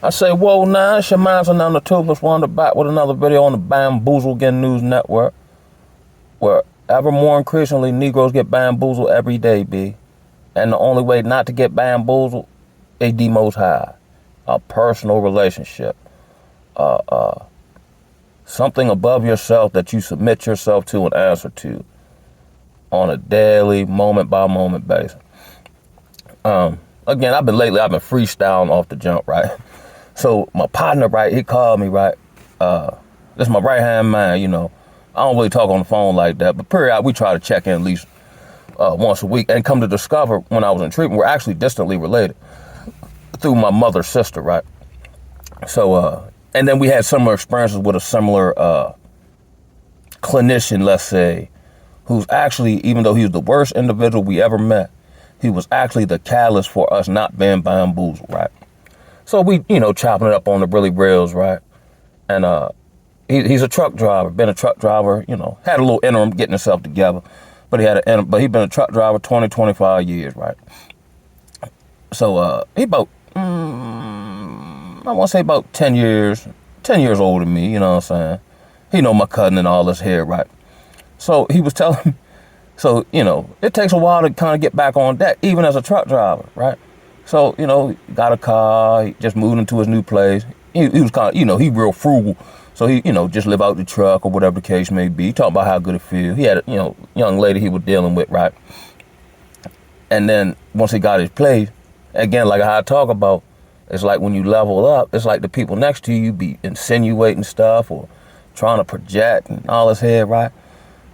I say, whoa, now, it's your mind's another toothless wonder back with another video on the Bamboozle Again News Network, where ever more increasingly Negroes get bamboozled every day, B. And the only way not to get bamboozled is the Most High. A personal relationship. Something above yourself that you submit yourself to and answer to on a daily, moment-by-moment basis. Again, I've been freestyling off the jump, right? So my partner, right, he called me, right? This is my right-hand man, you know. I don't really talk on the phone like that, but periodically we try to check in at least once a week, and come to discover when I was in treatment, we're actually distantly related through my mother's sister, right? So, and then we had similar experiences with a similar clinician, let's say, who's actually, even though he was the worst individual we ever met, he was actually the catalyst for us not being bamboozled, right? So we, you know, chopping it up on the really rails, right? And he's a truck driver, been a truck driver, you know, had a little interim getting himself together, but he'd been a truck driver 20, 25 years, right? So he about, I want to say about 10 years older than me, you know what I'm saying? He know my cousin and all this here, right? So he was telling me, so, you know, it takes a while to kind of get back on deck, even as a truck driver, right? So, you know, he got a car, he just moved into his new place. He was kind of, you know, he real frugal. So he, you know, just live out the truck or whatever the case may be. He talking about how good it feels. He had a, you know, young lady he was dealing with, right? And then once he got his place, again, like I talk about, it's like when you level up, it's like the people next to you be insinuating stuff or trying to project and all this here, right?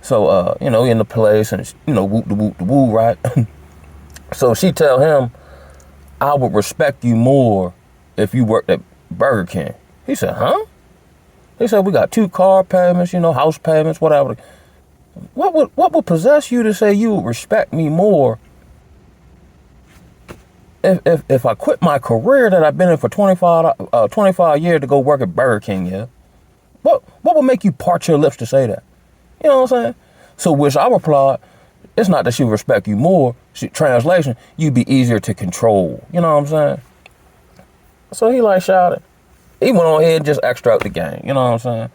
So, you know, in the place and, you know, whoop the woo, right? So she tell him, I would respect you more if you worked at Burger King. He said, huh? He said, we got 2 car payments, you know, house payments, whatever. What would possess you to say you would respect me more if I quit my career that I've been in for 25 years to go work at Burger King, yeah? What would make you part your lips to say that? You know what I'm saying? So which I replied, it's not that she would respect you more. Translation, you'd be easier to control. You know what I'm saying? So he like shouted. He went on ahead and just extra out the game. You know what I'm saying?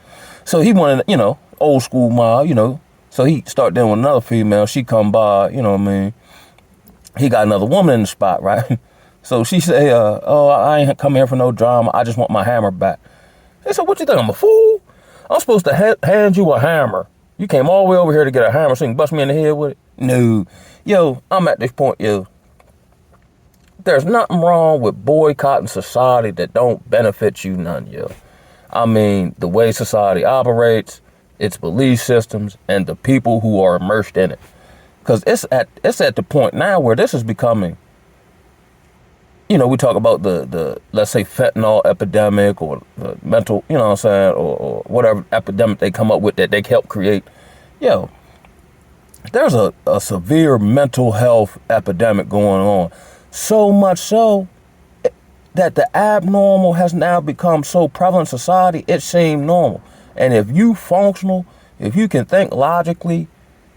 So he wanted, you know, old school mob, you know. So he started dealing with another female. She come by, you know what I mean? He got another woman in the spot, right? So she say, oh, I ain't come here for no drama. I just want my hammer back. He said, what you think, I'm a fool? I'm supposed to hand you a hammer. You came all the way over here to get a hammer so you can bust me in the head with it? No. Yo, I'm at this point, yo. There's nothing wrong with boycotting society that don't benefit you none, yo. I mean, the way society operates, its belief systems, and the people who are immersed in it. Because it's at the point now where this is becoming, you know, we talk about the let's say fentanyl epidemic or the mental, you know what I'm saying, or whatever epidemic they come up with that they help create. Yo, there's a severe mental health epidemic going on. So much so that the abnormal has now become so prevalent in society, it seems normal. And if you functional, if you can think logically,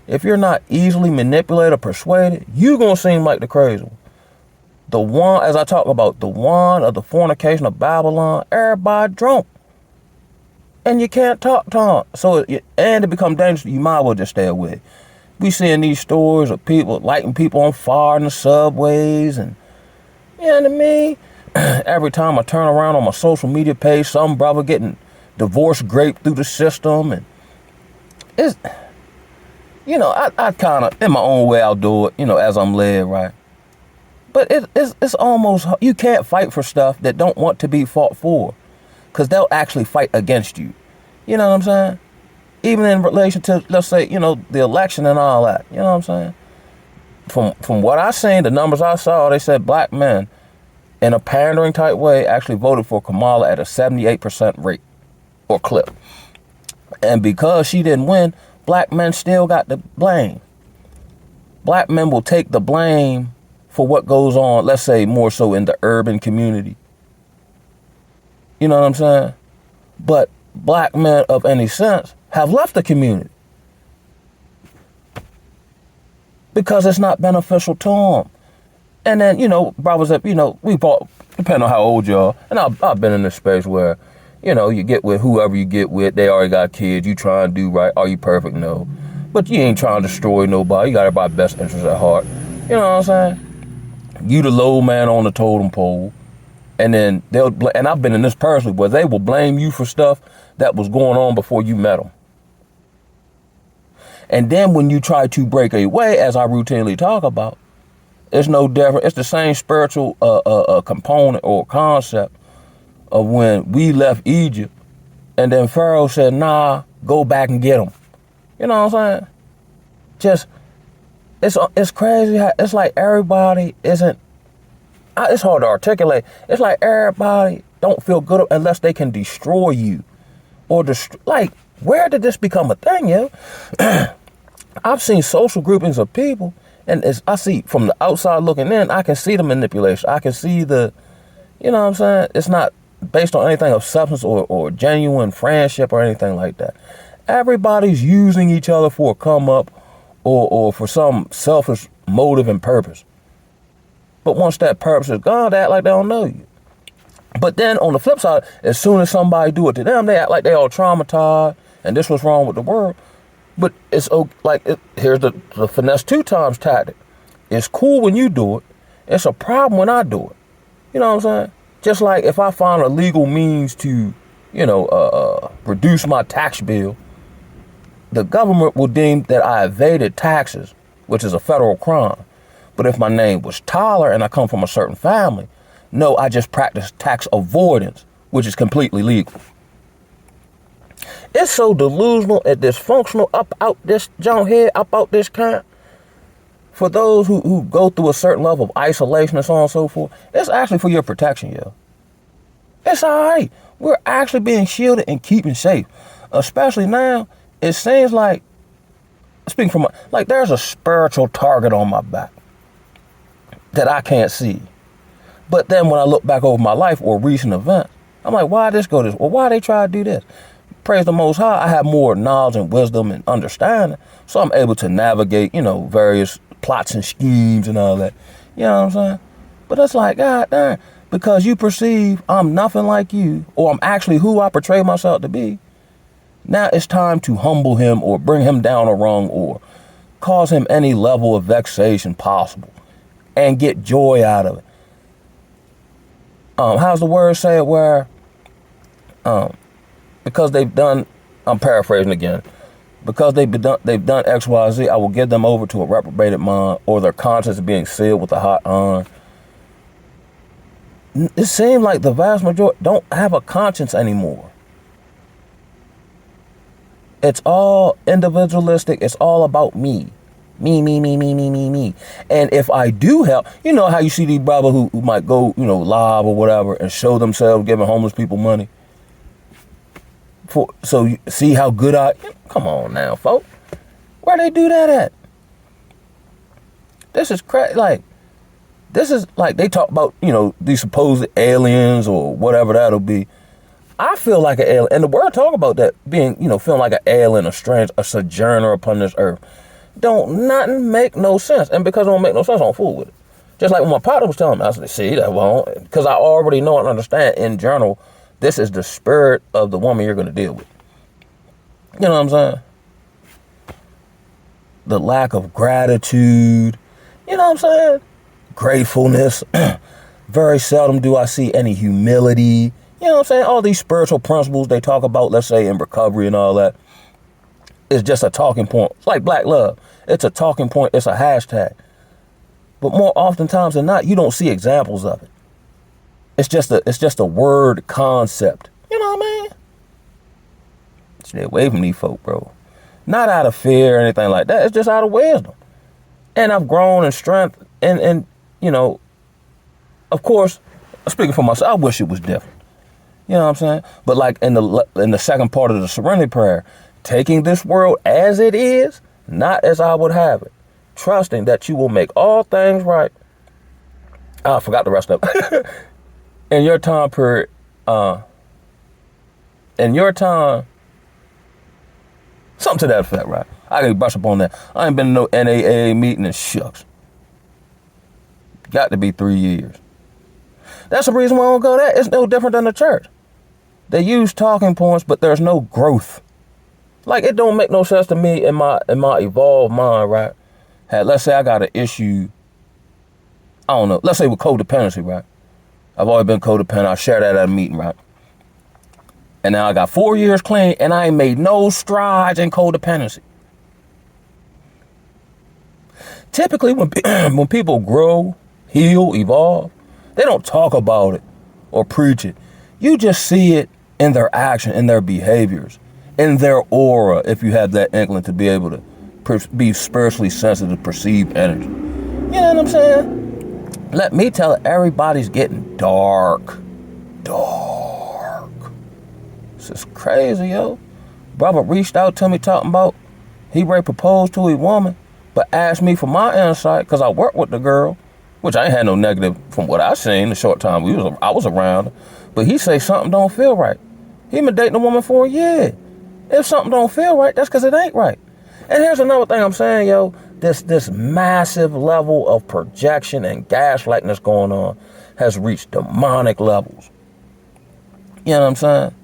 if you're not easily manipulated or persuaded, you're going to seem like the crazy one. The one, as I talk about, the one of the fornication of Babylon, everybody drunk. And you can't talk to them. So, and it become dangerous, you might as well just stay away. We seeing these stories of people lighting people on fire in the subways and, you know what I mean? Every time I turn around on my social media page, some brother getting divorce graped through the system. And it's, you know, I kind of, in my own way, I'll do it, you know, as I'm led, right? But it's almost, you can't fight for stuff that don't want to be fought for, because they'll actually fight against you. You know what I'm saying? Even in relation to, let's say, you know, the election and all that. You know what I'm saying? From what I seen, the numbers I saw, they said black men, in a pandering type way, actually voted for Kamala at a 78% rate or clip. And because she didn't win, black men still got the blame. Black men will take the blame for what goes on, let's say more so in the urban community. You know what I'm saying? But black men of any sense have left the community because it's not beneficial to them. And then, brothers that, we bought, depending on how old you are, and I've been in this space where, you get with whoever you get with, they already got kids, you try and do right, are you perfect? No. But you ain't trying to destroy nobody, you got everybody's best interest at heart. You know what I'm saying? You the low man on the totem pole, and then and I've been in this personally, where they will blame you for stuff that was going on before you met them. And then when you try to break away, as I routinely talk about, it's no different. It's the same spiritual component or concept of when we left Egypt, and then Pharaoh said, "Nah, go back and get them." You know what I'm saying? Just it's crazy how it's like everybody isn't. It's hard to articulate. It's like everybody don't feel good unless they can destroy you, or like where did this become a thing, yo? I've seen social groupings of people. And I see from the outside looking in, I can see the manipulation. I can see you know what I'm saying? It's not based on anything of substance or genuine friendship or anything like that. Everybody's using each other for a come up or for some selfish motive and purpose. But once that purpose is gone, they act like they don't know you. But then on the flip side, as soon as somebody do it to them, they act like they all traumatized and this was wrong with the world. But it's here's the finesse 2 times tactic. It's cool when you do it. It's a problem when I do it. You know what I'm saying? Just like if I find a legal means to, reduce my tax bill, the government will deem that I evaded taxes, which is a federal crime. But if my name was Tyler and I come from a certain family, no, I just practice tax avoidance, which is completely legal. It's so delusional and dysfunctional up out this junk head, up out this kind. For those who go through a certain level of isolation and so on and so forth, it's actually for your protection, yo. It's all right. We're actually being shielded and keeping safe. Especially now, it seems like, speaking from there's a spiritual target on my back that I can't see. But then when I look back over my life or recent events, I'm like, why this go this? Or why they try to do this? Praise the Most High, I have more knowledge and wisdom and understanding, so I'm able to navigate, various plots and schemes and all that. You know what I'm saying? But it's like, God damn, because you perceive I'm nothing like you, or I'm actually who I portray myself to be, now it's time to humble him or bring him down a rung or cause him any level of vexation possible and get joy out of it. How's the word say it where, because they've done, I'm paraphrasing again, because they've done X, Y, Z, I will give them over to a reprobated mind, or their conscience being sealed with a hot iron. It seems like the vast majority don't have a conscience anymore. It's all individualistic. It's all about me. Me. And if I do help, you know how you see these brothers who might go, live or whatever and show themselves giving homeless people money. So you see how good come on now, folks. Where they do that at? This is crazy. This is like they talk about, these supposed aliens or whatever that'll be. I feel like an alien. And the word talk about that being, feeling like an alien, a sojourner upon this earth. Don't nothing make no sense. And because it don't make no sense, I don't fool with it. Just like when my partner was telling me, I said, see, that won't. Because I already know and understand in general, this is the spirit of the woman you're going to deal with. You know what I'm saying? The lack of gratitude. You know what I'm saying? Gratefulness. Very seldom do I see any humility. You know what I'm saying? All these spiritual principles they talk about, let's say in recovery and all that, is just a talking point. It's like black love. It's a talking point. It's a hashtag. But more oftentimes than not, you don't see examples of it. It's just a word concept. You know what I mean? Stay away from these folk, bro. Not out of fear or anything like that. It's just out of wisdom. And I've grown in strength. And of course, speaking for myself, I wish it was different. You know what I'm saying? But like in the second part of the serenity prayer, taking this world as it is, not as I would have it. Trusting that you will make all things right. I forgot the rest of it. In your time period, something to that effect, right? I gotta brush up on that. I ain't been to no NAA meeting and shucks. Got to be 3 years. That's the reason why I don't go there. It's no different than the church. They use talking points, but there's no growth. Like, it don't make no sense to me in my evolved mind, right? Let's say I got an issue, I don't know, let's say with codependency, right? I've always been codependent. I share that at a meeting, right? And now I got 4 years clean and I ain't made no strides in codependency. Typically, when people grow, heal, evolve, they don't talk about it or preach it. You just see it in their action, in their behaviors, in their aura, if you have that inkling to be able to be spiritually sensitive, perceive energy. You know what I'm saying? Let me tell it, everybody's getting dark. Dark. This is crazy, yo. Brother reached out to me talking about he ready to propose to a woman, but asked me for my insight because I worked with the girl, which I ain't had no negative from what I seen the short time I was around her. But he say something don't feel right. He been dating a woman for a year. If something don't feel right, that's because it ain't right. And here's another thing I'm saying, yo. This massive level of projection and gaslighting that's going on has reached demonic levels. You know what I'm saying?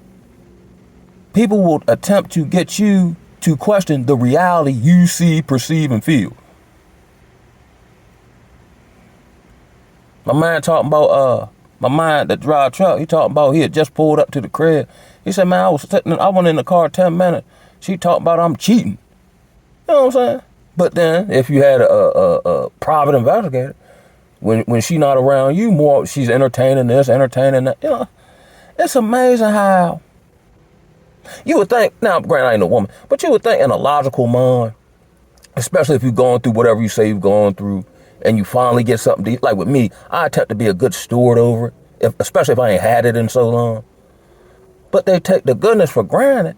People will attempt to get you to question the reality you see, perceive, and feel. My man talking about my man that drive truck, he talking about he had just pulled up to the crib. He said, man, I went in the car 10 minutes. She talking about I'm cheating. You know what I'm saying? But then if you had a private investigator, when she not around you more, she's entertaining this, entertaining that. You know, it's amazing how you would think, now granted I ain't no woman, but you would think in a logical mind, especially if you're going through whatever you say you're going through, and you finally get something deep. Like with me, I attempt to be a good steward over it, especially if I ain't had it in so long. But they take the goodness for granted,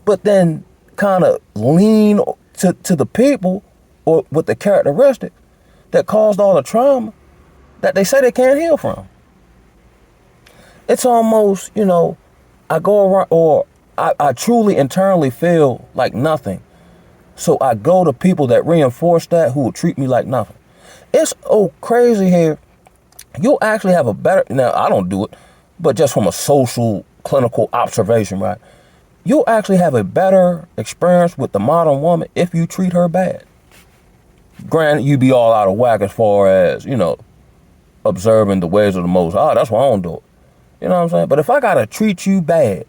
but then kind of lean to the people or with the characteristics that caused all the trauma that they say they can't heal from. It's almost, you know, I go around, or I truly internally feel like nothing. So I go to people that reinforce that, who will treat me like nothing. It's crazy here. You'll actually have a better, now I don't do it, but just from a social clinical observation, right? You'll actually have a better experience with the modern woman if you treat her bad. Granted, you be all out of whack as far as, you know, observing the ways of the Most High. That's why I don't do it. You know what I'm saying? But if I gotta treat you bad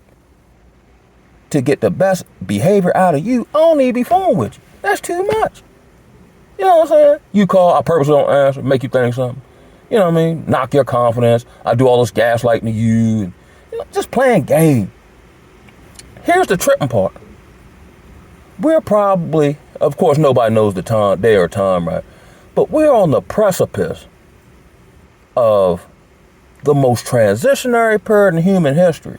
to get the best behavior out of you, I don't need to be fooling with you. That's too much. You know what I'm saying? You call, I purposely don't answer, make you think something. You know what I mean? Knock your confidence. I do all this gaslighting to you. And, you know, just playing game. Here's the tripping part. We're probably, of course, nobody knows the time, day or time, right? But we're on the precipice of the most transitionary period in human history.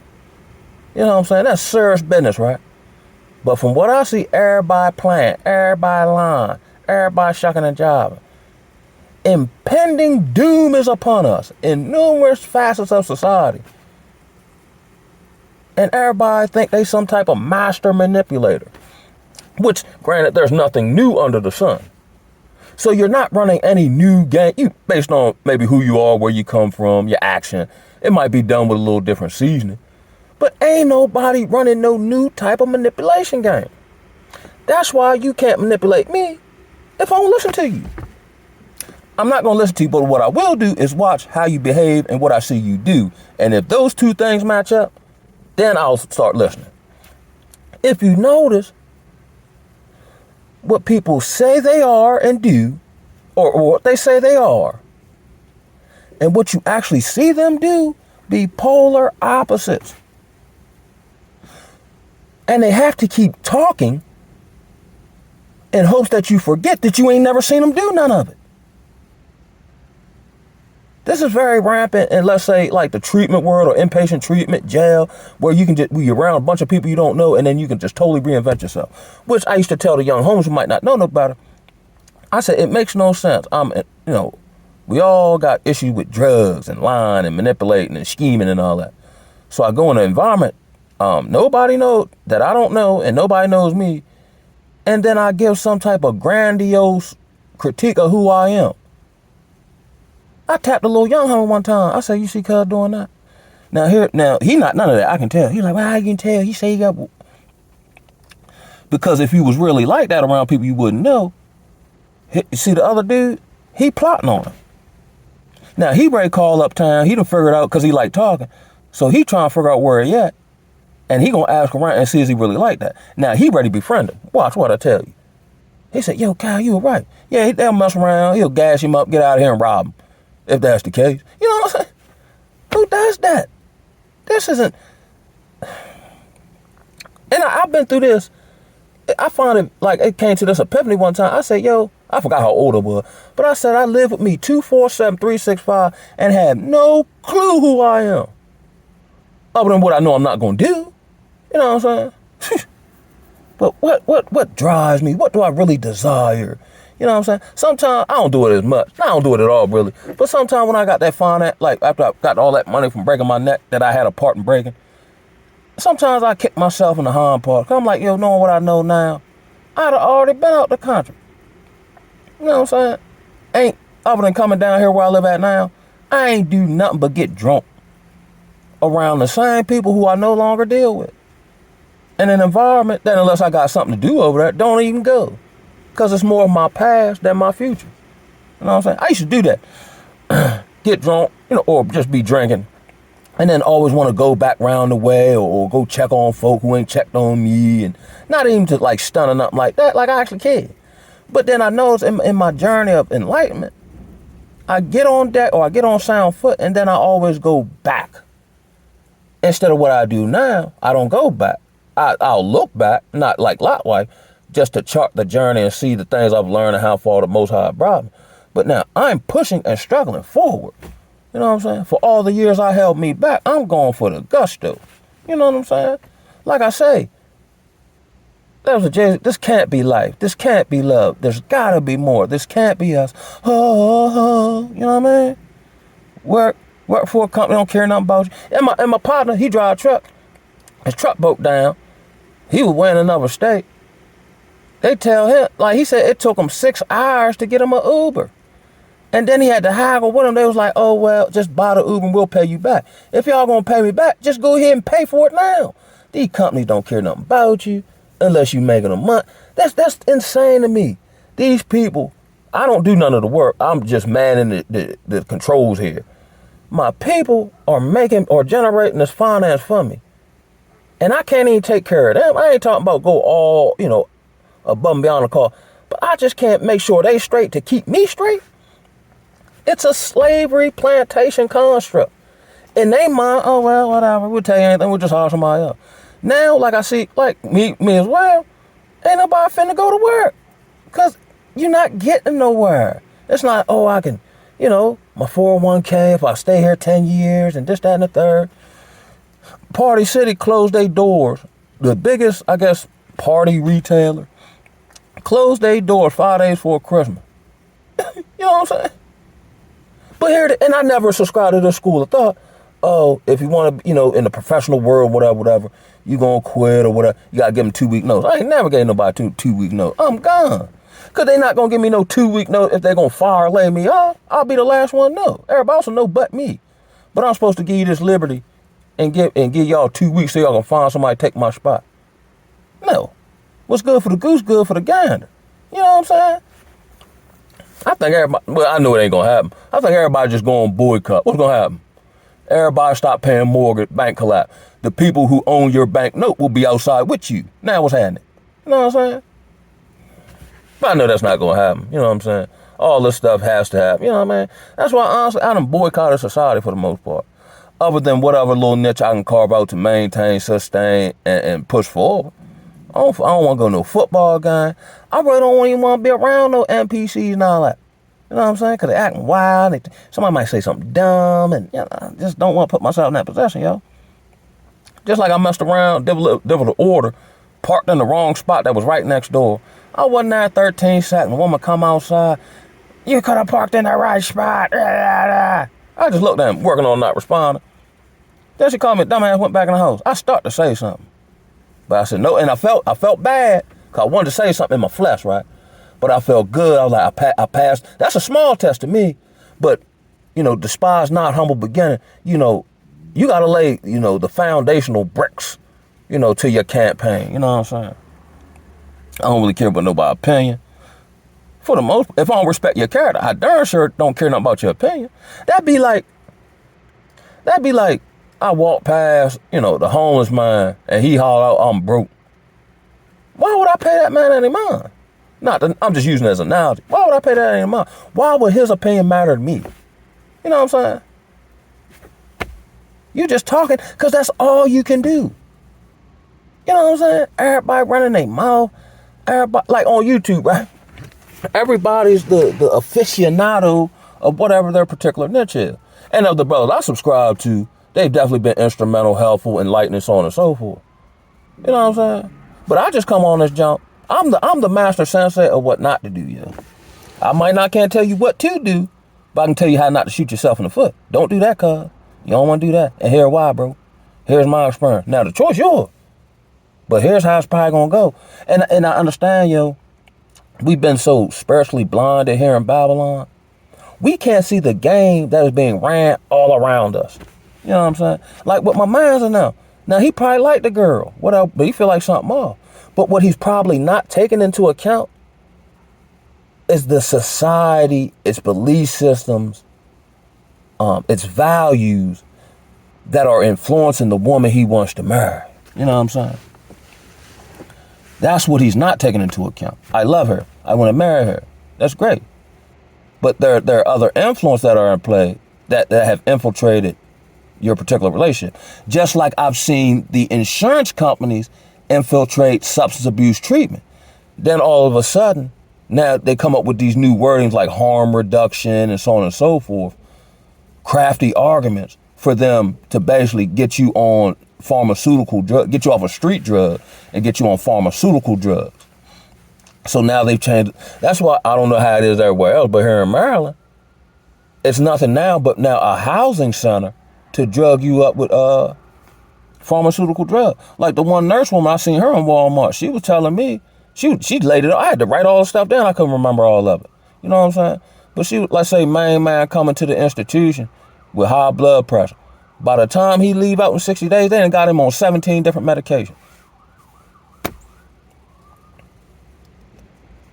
You know what I'm saying? That's serious business, right? But from what I see, everybody playing, everybody lying, everybody shucking and jiving. Impending doom is upon us in numerous facets of society. And everybody think they some type of master manipulator. Which, granted, there's nothing new under the sun. So you're not running any new game. You, based on maybe who you are, where you come from, your action. It might be done with a little different seasoning. But ain't nobody running no new type of manipulation game. That's why you can't manipulate me if I don't listen to you. I'm not going to listen to you, but what I will do is watch how you behave and what I see you do. And if those two things match up, then I'll start listening. If you notice, what people say they are and do, or what they say they are, and what you actually see them do, be polar opposites. And they have to keep talking in hopes that you forget that you ain't never seen them do none of it. This is very rampant in, let's say, like the treatment world or inpatient treatment, jail, where you can just, where you're around a bunch of people you don't know, and then you can just totally reinvent yourself. Which I used to tell the young homies who might not know no better. I said, it makes no sense. We all got issues with drugs and lying and manipulating and scheming and all that. So I go in an environment, nobody knows that I don't know, and nobody knows me. And then I give some type of grandiose critique of who I am. I tapped a little young homie one time. I said, you see cuz doing that? Now he not none of that. I can tell. He's like, well, how you can tell? He say he got... Because if he was really like that around people you wouldn't know, you see the other dude, he plotting on him. Now, he ready to call uptown. He done figured out because he like talking. So he trying to figure out where he at. And he going to ask around and see is he really like that. Now, he ready to befriend him. Watch what I tell you. He said, yo, Kyle, you were right. Yeah, they'll mess around. He'll gas him up, get out of here and rob him. If that's the case. You know what I'm saying? Who does that? This isn't... And I've been through this. I found it, like, it came to this epiphany one time. I said, yo, I forgot how old I was. But I said, I live with me 247 365 and have no clue who I am. Other than what I know I'm not going to do. You know what I'm saying? But what drives me? What do I really desire? You know what I'm saying? Sometimes I don't do it as much. I don't do it at all, really. But sometimes when I got that finance, like after I got all that money from breaking my neck that I had a part in breaking, sometimes I kick myself in the hind part. Cause I'm like, yo, knowing what I know now, I'd have already been out the country. You know what I'm saying? Ain't, other than coming down here where I live at now, I ain't do nothing but get drunk around the same people who I no longer deal with. In an environment that, unless I got something to do over there, don't even go. Because it's more of my past than my future. You know what I'm saying? I used to do that. Get drunk, you know, or just be drinking. And then always want to go back round the way or go check on folk who ain't checked on me. And not even to like stun or nothing like that, like I actually cared. But then I noticed in my journey of enlightenment, I get on deck or I get on sound foot and then I always go back. Instead of what I do now, I don't go back. I'll look back, not like Lot wife, just to chart the journey and see the things I've learned and how far the Most High brought me. But now I'm pushing and struggling forward. You know what I'm saying? For all the years I held me back, I'm going for the gusto. You know what I'm saying? Like I say, this can't be life. This can't be love. There's gotta be more. This can't be us. You know what I mean? Work for a company, don't care nothing about you. And my partner, he drive a truck. His truck broke down. He was way in another state. They tell him, like he said, it took him 6 hours to get him an Uber. And then he had to haggle with them. They was like, oh, well, just buy the Uber and we'll pay you back. If y'all gonna pay me back, just go ahead and pay for it now. These companies don't care nothing about you unless you making a month. That's insane to me. These people, I don't do none of the work. I'm just manning the controls here. My people are making or generating this finance for me. And I can't even take care of them. I ain't talking about go all, you know, above and beyond the call. But I just can't make sure they straight to keep me straight. It's a slavery plantation construct. And they mind, oh, well, whatever. We'll tell you anything. We'll just hire somebody else. Now, like I see, like me as well, ain't nobody finna go to work. Because you're not getting nowhere. It's not, oh, I can, you know, my 401k, if I stay here 10 years and this, that, and the third. Party City closed their doors. The biggest, I guess, party retailer closed their doors 5 days before Christmas. You know what I'm saying? But and I never subscribed to this school of thought. Oh, if you want to, you know, in the professional world, whatever, you gonna quit or whatever, you gotta give them 2 week notice. I ain't never gave nobody 2 week notice. I'm gone. Cause they not gonna give me no 2 week notice if they gonna fire or lay me off. I'll be the last one. No, everybody else will know but me. But I'm supposed to give you this liberty and give y'all 2 weeks so y'all can find somebody to take my spot. No. What's good for the goose, good for the gander. You know what I'm saying? I think everybody, well, I know it ain't gonna happen. I think everybody just going boycott. What's gonna happen? Everybody stop paying mortgage, bank collapse. The people who own your bank note will be outside with you. Now what's happening? You know what I'm saying? But I know that's not gonna happen. You know what I'm saying? All this stuff has to happen. You know what I mean? That's why honestly, I done boycotted society for the most part. Other than whatever little niche I can carve out to maintain, sustain, and push forward. I don't want to go to no football game. I really don't even want to be around no NPCs and all that. You know what I'm saying? Because they're acting wild. Somebody might say something dumb. And you know, I just don't want to put myself in that position, yo. Just like I messed around, developed an order, parked in the wrong spot that was right next door. I wasn't there 13 seconds. The woman come outside. You could have parked in the right spot. I just looked at him, working on not responding. Then she called me a dumbass, went back in the house. I started to say something. But I said no, and I felt bad because I wanted to say something in my flesh, right? But I felt good. I was like, I passed. That's a small test to me, but despise not humble beginning. You got to lay, the foundational bricks, to your campaign. You know what I'm saying? I don't really care about nobody's opinion. For the most, if I don't respect your character, I darn sure don't care nothing about your opinion. That'd be like I walk past, the homeless man and he holler out, I'm broke. Why would I pay that man any mind? I'm just using it as an analogy. Why would I pay that any mind? Why would his opinion matter to me? You know what I'm saying? You just talking because that's all you can do. You know what I'm saying? Everybody running their mouth. Everybody, like on YouTube, right? Everybody's the aficionado of whatever their particular niche is. And of the brothers I subscribe to, they've definitely been instrumental, helpful, enlightening, so on and so forth. You know what I'm saying? But I just come on this jump. I'm the master sensei of what not to do, yeah. I might not can't tell you what to do, but I can tell you how not to shoot yourself in the foot. Don't do that, cuz. You don't want to do that. And here's why, bro. Here's my experience. Now, the choice yours. But here's how it's probably going to go. And I understand, yo, we've been so spiritually blinded here in Babylon. We can't see the game that is being ran all around us. You know what I'm saying? Like what my man's in now. Now, he probably liked the girl, whatever, but he feel like something more. But what he's probably not taking into account is the society, its belief systems, its values that are influencing the woman he wants to marry. You know what I'm saying? That's what he's not taking into account. I love her. I want to marry her. That's great. But there are other influences that are in play that have infiltrated your particular relationship. Just like I've seen the insurance companies infiltrate substance abuse treatment. Then all of a sudden, now they come up with these new wordings like harm reduction and so on and so forth. Crafty arguments for them to basically get you on pharmaceutical drug, get you off a street drug and get you on pharmaceutical drugs. So now they've changed. That's why I don't know how it is everywhere else, but here in Maryland, it's nothing now but now a housing center to drug you up with pharmaceutical drug. Like the one nurse woman I seen her in Walmart, she was telling me, she laid it out. I had to write all the stuff down. I couldn't remember all of it. You know what I'm saying? But she, let's say, main man coming to the institution with high blood pressure. By the time he leave out in 60 days, they done got him on 17 different medications.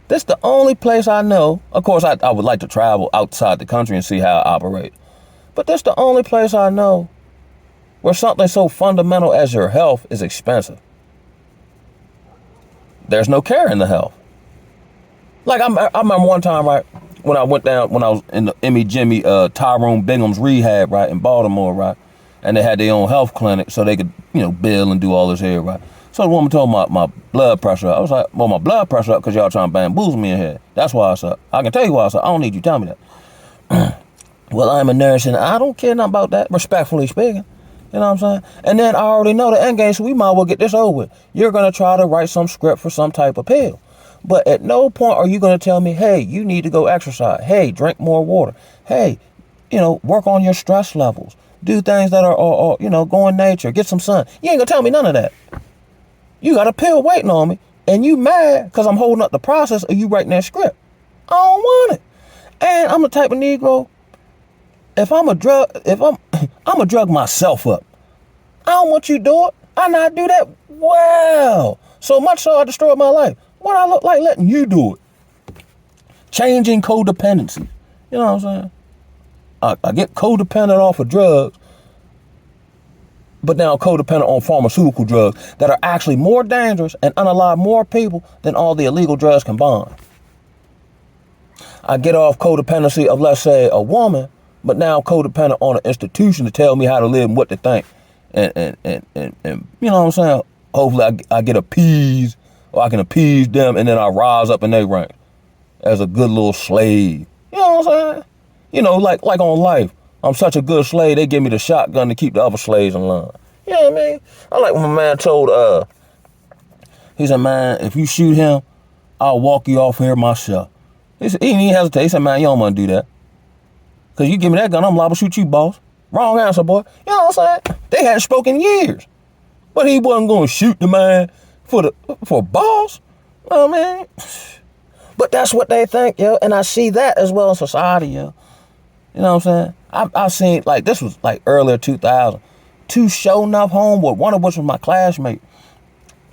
This the only place I know. Of course, I would like to travel outside the country and see how it operates. But this the only place I know where something so fundamental as your health is expensive. There's no care in the health. Like I remember one time, right, when I was in the Emmy Jimmy Tyrone Bingham's rehab, right, in Baltimore, right, and they had their own health clinic so they could, bill and do all this here, right. So the woman told my blood pressure up. I was like, well, my blood pressure up because y'all trying to bamboozle me in here. That's why it's up. I can tell you why it's up. I don't need you to tell me that. Well, I'm a nurse and I don't care nothing about that, respectfully speaking. You know what I'm saying? And then I already know the end game, so we might as well get this over with. You're going to try to write some script for some type of pill. But at no point are you going to tell me, hey, you need to go exercise. Hey, drink more water. Hey, work on your stress levels. Do things that are go in nature. Get some sun. You ain't going to tell me none of that. You got a pill waiting on me. And you mad because I'm holding up the process of you writing that script. I don't want it. And I'm the type of Negro, I'm a drug myself up. I don't want you to do it. I know how to do that well. So much so I destroyed my life. What I look like letting you do it? Changing codependency. You know what I'm saying? I get codependent off of drugs, but now codependent on pharmaceutical drugs that are actually more dangerous and unalive more people than all the illegal drugs combined. I get off codependency of, let's say, a woman, but now I'm codependent on an institution to tell me how to live and what to think. And you know what I'm saying? Hopefully I get appeased, or I can appease them, and then I rise up in their rank as a good little slave. You know what I'm saying? Like on life. I'm such a good slave, they give me the shotgun to keep the other slaves in line. You know what I mean? I like when my man told, he said, man, if you shoot him, I'll walk you off here myself. He didn't even hesitate. He said, man, you don't want to do that. Because you give me that gun, I'm liable to shoot you, boss. Wrong answer, boy. You know what I'm saying? They hadn't spoken in years. But he wasn't going to shoot the man for boss. Oh, man. But that's what they think, yo. And I see that as well in society, yo. You know what I'm saying? I seen, like, this was like earlier 2000. Two show enough homeboy, one of which was my classmate.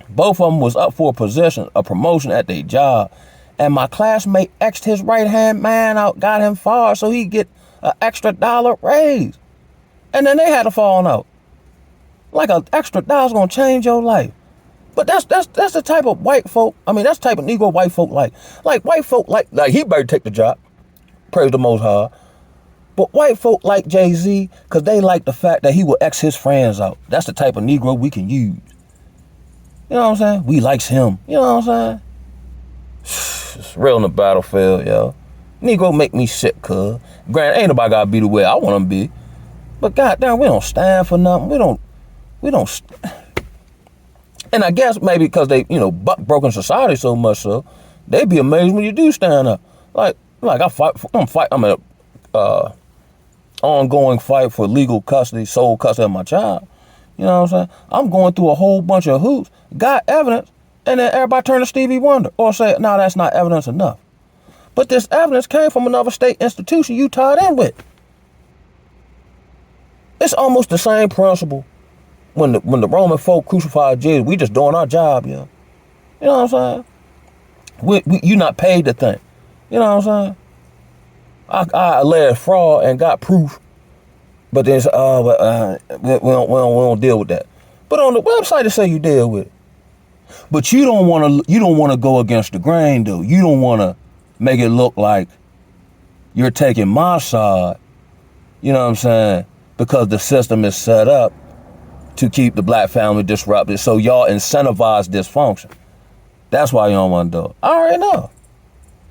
Both of them was up for a promotion at their job. And my classmate X'd his right-hand man out, got him fired so he'd get an extra $1 raise. And then they had to fall out. Like an extra $1's gonna change your life. But that's the type of white folk, that's the type of Negro white folk like. Like white folk like he better take the job. Praise the Most High. But white folk like Jay-Z because they like the fact that he will X his friends out. That's the type of Negro we can use. You know what I'm saying? We likes him. You know what I'm saying? It's real in the battlefield, yo. Negro make me sick, cuz. Granted, ain't nobody gotta be the way I want them to be. But goddamn, we don't stand for nothing. We don't. And I guess maybe because they, buck broken society so much so, they be amazed when you do stand up. Like I'm in a ongoing fight for legal custody, sole custody of my child. You know what I'm saying? I'm going through a whole bunch of hoops, got evidence, and then everybody turn to Stevie Wonder or say, no, that's not evidence enough. But this evidence came from another state institution you tied in with. It's almost the same principle when the Roman folk crucified Jesus. We just doing our job, yeah. You know what I'm saying? You not paid to think. You know what I'm saying? I alleged fraud and got proof, but then we don't deal with that. But on the website it say you deal with it. But you don't want to go against the grain though. You don't want to make it look like you're taking my side. You know what I'm saying? Because the system is set up to keep the black family disrupted. So y'all incentivize dysfunction. That's why you don't want to do it. I already know.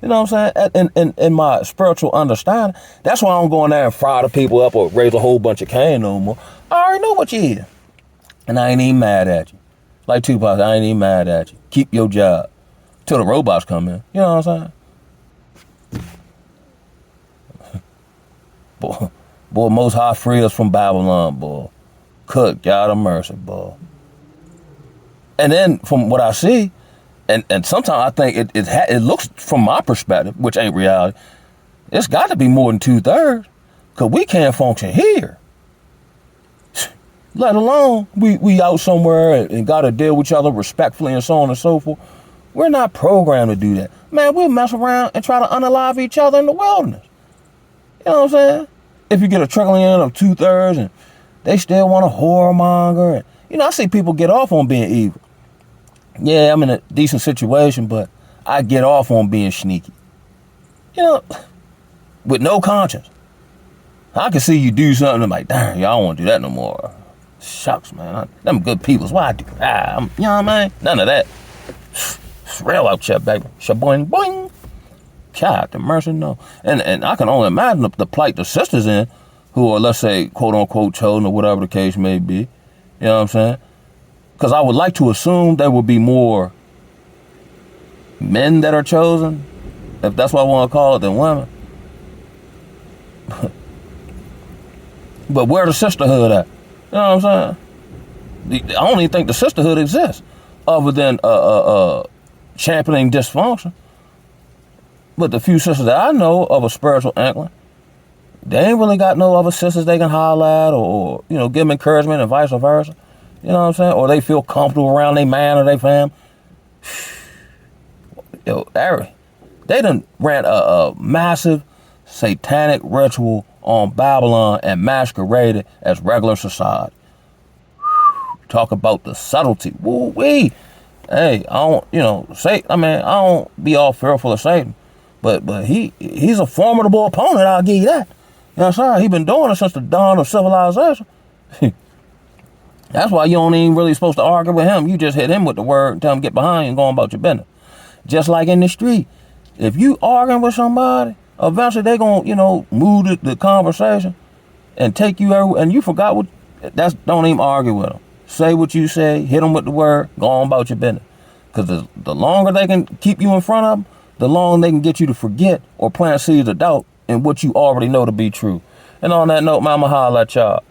You know what I'm saying? In my spiritual understanding, that's why I don't go in there and fry the people up or raise a whole bunch of cane no more. I already know what you is. And I ain't even mad at you. Like Tupac, I ain't even mad at you. Keep your job till the robots come in. You know what I'm saying? Boy, Most High free us from Babylon, boy. Cook, God of mercy, boy. And then from what I see, and sometimes I think it looks from my perspective, which ain't reality, it's got to be more than 2/3, because we can't function here. Let alone we out somewhere and got to deal with each other respectfully and so on and so forth. We're not programmed to do that. Man, we'll mess around and try to unalive each other in the wilderness. You know what I'm saying? If you get a trickling in of 2/3 and they still want to whoremonger. And, I see people get off on being evil. Yeah, I'm in a decent situation, but I get off on being sneaky. With no conscience. I can see you do something, I'm like, damn, y'all don't want to do that no more. Shucks, man. Them good peoples. Why I do? You know what I mean? None of that. It's real out here, baby. Shaboing, boing. God, the mercy, no. And I can only imagine the plight the sisters in who are, let's say, quote unquote, chosen or whatever the case may be. You know what I'm saying? Because I would like to assume there would be more men that are chosen, if that's what I want to call it, than women. But where the sisterhood at? You know what I'm saying? I don't even think the sisterhood exists other than championing dysfunction. But the few sisters that I know of a spiritual inkling, they ain't really got no other sisters they can holler at or give them encouragement and vice versa. You know what I'm saying? Or they feel comfortable around their man or their fam. They done ran a massive satanic ritual on Babylon and masqueraded as regular society. Talk about the subtlety. Woo-wee. Hey, I don't be all fearful of Satan. But he's a formidable opponent, I'll give you that. You know what I'm saying? He's been doing it since the dawn of civilization. That's why you don't even really supposed to argue with him. You just hit him with the word, tell him get behind you and go on about your business. Just like in the street. If you arguing with somebody, eventually they gonna, move the conversation and take you everywhere. And you forgot don't even argue with them. Say what you say, hit them with the word, go on about your business. Because the longer they can keep you in front of them, the longer they can get you to forget or plant seeds of doubt in what you already know to be true. And on that note, man, I'ma holler at y'all.